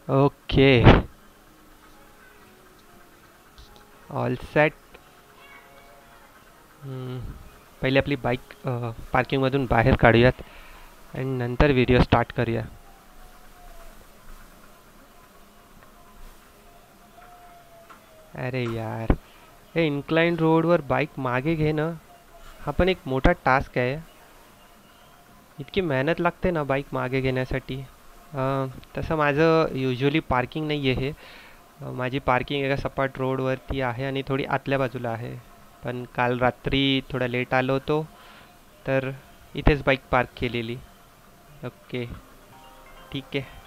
Okay. All set. पहिले आपली bike पार्किंगमधून बाहेर काढूयात आणि नंतर व्हिडिओ स्टार्ट करूया. अरे यार, हे इन्क्लाइन रोडवर बाईक मागे घेणं हा पण एक मोठा टास्क आहे. इतकी मेहनत लागते ना बाईक मागे घेण्यासाठी. तसं माझं युजली पार्किंग नाही आहे हे. माझी पार्किंग एका सपाट रोडवरती आहे आणि थोडी आतल्या बाजूला आहे. पण काल रात्री थोडा लेट आलो होतो, तर इथेच बाईक पार्क केलेली. ओके, ठीक आहे.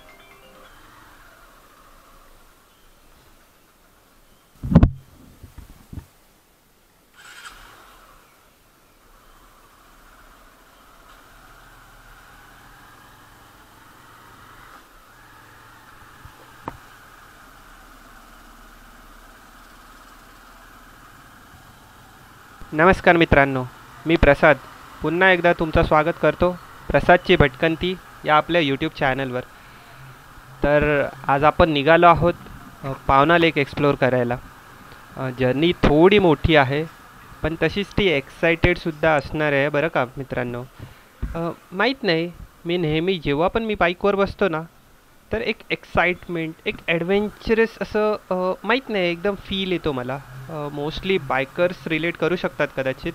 नमस्कार मित्रांनो, मी प्रसाद पुन्हा एकदा तुमचं स्वागत करतो प्रसादची भटकंती या आपल्या यूट्यूब चॅनलवर. तर आज आपण निघालो आहोत पावना लेक एक्सप्लोअर करायला. जर्नी थोडी मोठी आहे, पण तशीच ती एक्सायटेडसुद्धा असणार आहे बरं का मित्रांनो. माहीत नाही, मी नेहमी जेव्हा पण मी बाईकवर बसतो ना, तर एक एक्साइटमेंट, एक ॲडव्हेंचरस असं माहीत नाही एकदम फील येतो मला. मोस्टली बायकर्स रिलेट करू शकतात कदाचित.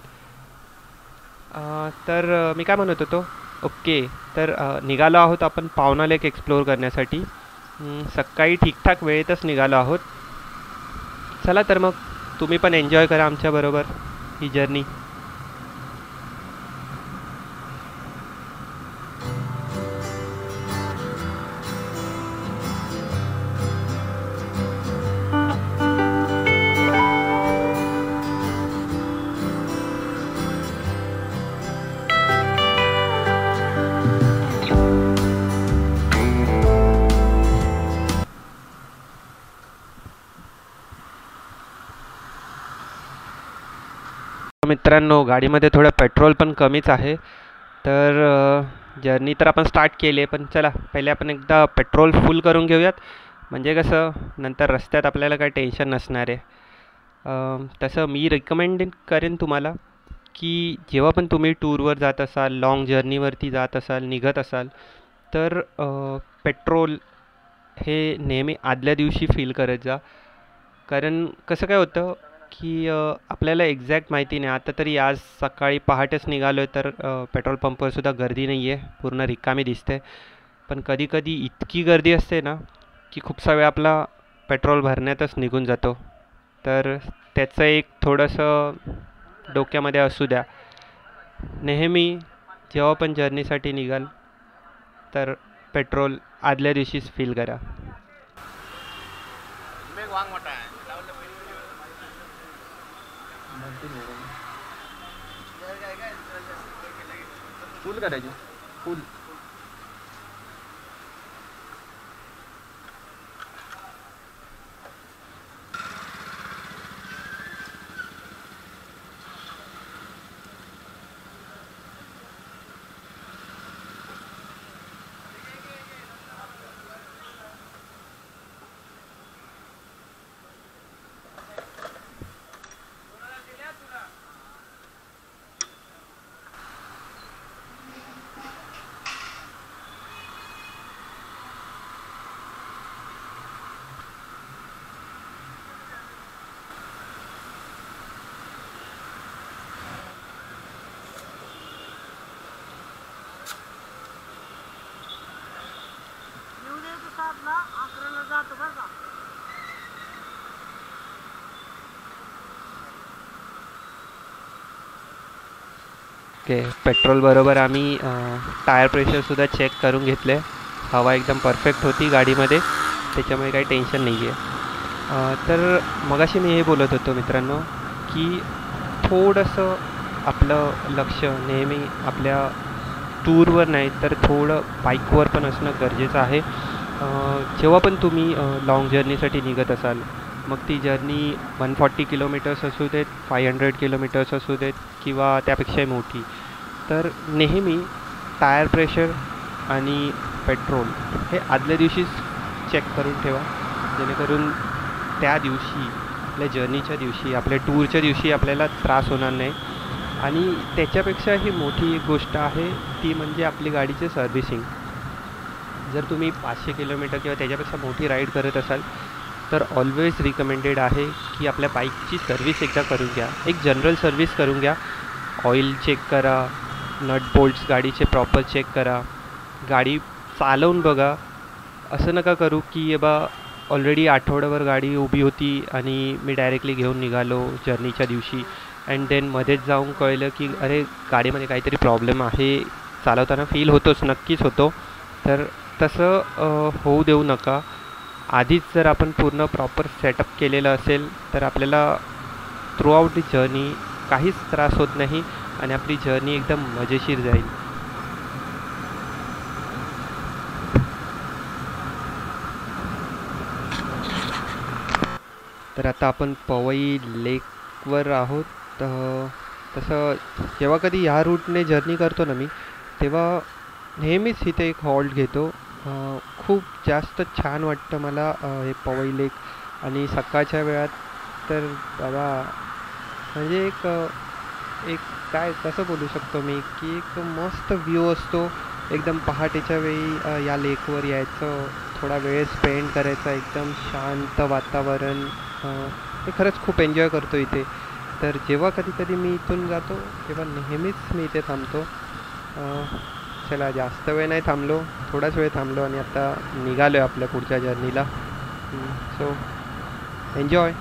तर मी काय म्हणत होतो. ओके, तर निघालो आहोत आपण पावना लेक एक्सप्लोअर करण्यासाठी. सकाळी ठीकठाक वेळेतच निघालो आहोत. चला तर मग तुम्ही पण एन्जॉय करा आमच्याबरोबर ही जर्नी. मित्रांनो, गाडीमध्ये थोडं पेट्रोल पण कमीच आहे. तर जर्नी तर आपण स्टार्ट केली आहे, पण चला पहिले आपण एकदा पेट्रोल फुल करून घेऊयात. म्हणजे कसं नंतर रस्त्यात आपल्याला काही टेन्शन नसणार आहे. तसं मी रिकमेंड करेन तुम्हाला की जेव्हा पण तुम्ही टूरवर जात असाल, लाँग जर्नीवरती जात असाल, निघत असाल, तर पेट्रोल हे नेहमी आदल्या दिवशी फिल करत जा. कारण कसं काय होतं की आपल्याला एक्झॅक्ट माहिती नाही. आता तरी आज सकाळी पहाटेच निघालो आहे, तर पेट्रोल पंपवरसुद्धा गर्दी नाही आहे, पूर्ण रिकामी दिसते. पण कधी कधी इतकी गर्दी असते ना की खूपसा वेळ आपला पेट्रोल भरण्यातच निघून जातो. तर त्याचं एक थोडंसं डोक्यामध्ये असू द्या. नेहमी जेव्हा पण जर्नीसाठी निघाल, तर पेट्रोल आदल्या दिवशीच फिल करा. फुल करायची फुल. ओके, पेट्रोल बरोबर आम्ही टायर प्रेशरसुद्धा चेक करून घेतले. हवा एकदम परफेक्ट होती गाडीमध्ये, त्याच्यामुळे काही टेन्शन नाही आहे. तर मगाशी मी हे बोलत होतो मित्रांनो की थोडंसं आपलं लक्ष नेहमी आपल्या टूरवर नाही, तर थोडं बाईकवर पण असणं गरजेचं आहे. जेव्हा पण तुम्ही लाँग जर्नीसाठी निघत असाल, मग ती जर्नी 140 किलोमीटर्स असू देत, 500 किलोमीटर्स असू देत किंवा त्यापेक्षाही मोठी, तर नेहमी टायर प्रेशर आणि पेट्रोल हे आदल्या दिवशीच चेक करून ठेवा, जेणेकरून त्या दिवशी आपल्या जर्नीच्या दिवशी आपल्या टूरच्या दिवशी आपल्याला त्रास होणार नाही. आणि त्याच्यापेक्षा ही मोठी एक गोष्ट आहे ती म्हणजे आपली गाडीची सर्व्हिसिंग. जर तुम्ही 500 किलोमीटर किंवा त्याच्यापेक्षा मोठी राईड करत असाल तर ऑलवेज रिकमेंडेड आहे की आपल्या बाईकची सर्व्हिस एकदा करून घ्या. एक जनरल सर्व्हिस करून घ्या. ऑइल चेक करा, नट बोल्ट्स गाडीचे प्रॉपर चेक करा, गाडी चालवून बघा. असं नका करू की बा ऑलरेडी आठवड्याभर गाडी उभी होती आणि मी डायरेक्टली घेऊन निघालो जर्नीच्या दिवशी अँड देन मध्येच जाऊन कळलं की अरे गाडीमध्ये काहीतरी प्रॉब्लेम आहे. चालवताना फील होतोच, नक्कीच होतो. तर तसं होऊ देऊ नका. आधीच जर आपण पूर्ण प्रॉपर सेटअप केलेलं असेल तर आपल्याला थ्रूआउट दी जर्नी काहीच त्रास होत नाही आणि आपली जर्नी एकदम मजेशीर जाईल. तर आता आपण पवई लेकवर आहोत. तसं जेव्हा कधी ह्या रूटने जर्नी करतो ना मी, तेव्हा नेहमीच इथे एक हॉल्ट घेतो. खूप जास्त छान वाटतं मला हे पवई लेक. आणि सकाळच्या वेळात तर बाबा म्हणजे एक काय कसं बोलू शकतो मी की एक मस्त व्ह्यू असतो. एकदम पहाटेच्या वेळी या लेकवर यायचं, थोडा वेळ स्पेंड करायचा, एकदम शांत वातावरण. हे खरंच खूप एन्जॉय करतो इथे. तर जेव्हा कधी कधी मी इथून जातो तेव्हा नेहमीच मी इथे थांबतो. चला जास्त वेळ नाही थांबलो, थोडाच वेळ थांबलो आणि आता निघालो आहे आपल्या पुढच्या जर्नीला. So enjoy.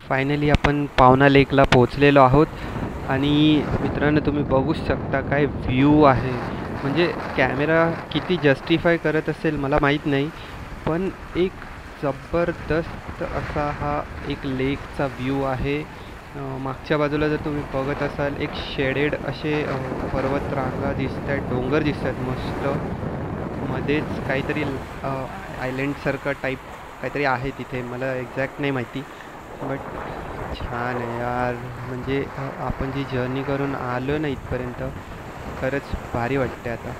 फायनली आपण पावना लेकला पोचलेलो आहोत आणि मित्रांनो तुम्ही बघू शकता काय व्ह्यू आहे. म्हणजे कॅमेरा किती जस्टिफाय करत असेल मला माहीत नाही, पण एक जबरदस्त असा हा एक लेकचा व्ह्यू आहे. मागच्या बाजूला जर तुम्ही बघत असाल एक शेडेड असे पर्वतरांगा दिसत आहेत, डोंगर दिसत आहेत मस्त. मध्येच काहीतरी आयलँडसारखं टाईप काहीतरी आहे तिथे, मला एक्झॅक्ट नाही माहिती. बट छान आहे यार. म्हणजे आपण जी जर्नी करून आलो ना इथपर्यंत, खरंच भारी वाटते आता.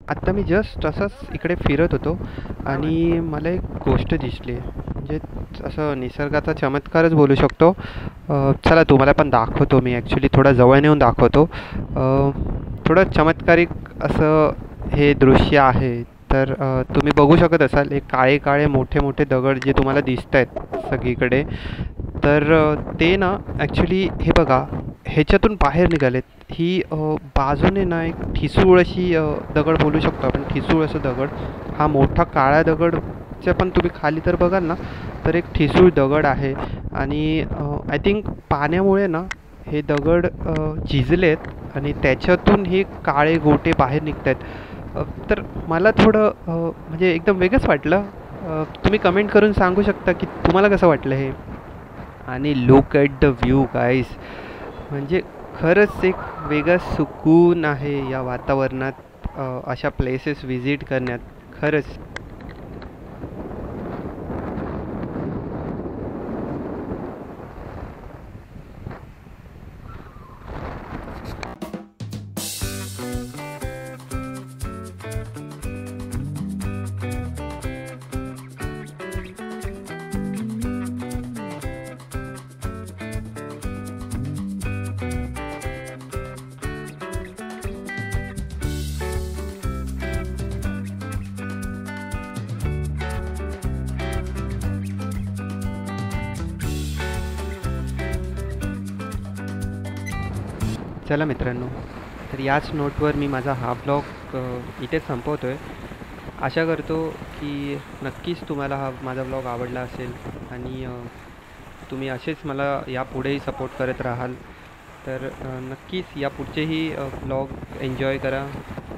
आत्ता मी जस्ट असंच इकडे फिरत होतो आणि मला एक गोष्ट दिसली. म्हणजे असं निसर्गाचा चमत्कारच बोलू शकतो. चला तुम्हाला पण दाखवतो मी. ॲक्च्युली थोडा जवळ नेऊन दाखवतो. थोडं चमत्कारिक असं हे दृश्य आहे. तर तुम्ही बघू शकत असाल एक काळे काळे मोठे मोठे दगड जे तुम्हाला दिसत आहेत सगळीकडे. तर ते ना ॲक्च्युली हे बघा ह्याच्यातून बाहेर निघालेत. ही बाजूने ना एक ठिसूळ अशी दगड बोलू शकतो आपण, ठिसूळ असं दगड. हा मोठा काळा दगडच्या पण तुम्ही खाली तर बघाल ना तर एक ठिसूळ दगड आहे. आणि आय थिंक पाण्यामुळे ना हे दगड झिजलेत आणि त्याच्यातून हे काळे गोटे बाहेर निघत आहेत. तर मला थोडं म्हणजे एकदम वेगळंच वाटलं. तुम्ही कमेंट करून सांगू शकता की तुम्हाला कसं वाटलं हे. आणि look at the view guys. म्हणजे खरंच एक वेगळा सुकून आहे या वातावरणात अशा प्लेसेस व्हिजिट करण्यात. खरंच चला मित्रांनो, तर याच नोटवर मी माझा हा ब्लॉग इथेच संपवतो आहे. आशा करतो की नक्कीच तुम्हाला हा माझा ब्लॉग आवडला असेल आणि तुम्ही असेच मला यापुढेही सपोर्ट करत राहाल. तर नक्कीच यापुढचेही ब्लॉग एन्जॉय करा,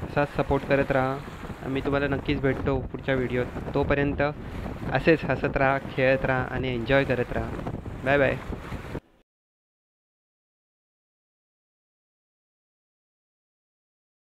असाच सपोर्ट करत राहा. मी तुम्हाला नक्कीच भेटतो पुढच्या व्हिडिओत. तोपर्यंत असेच हसत राहा, खेळत राहा आणि एन्जॉय करत राहा. Bye bye.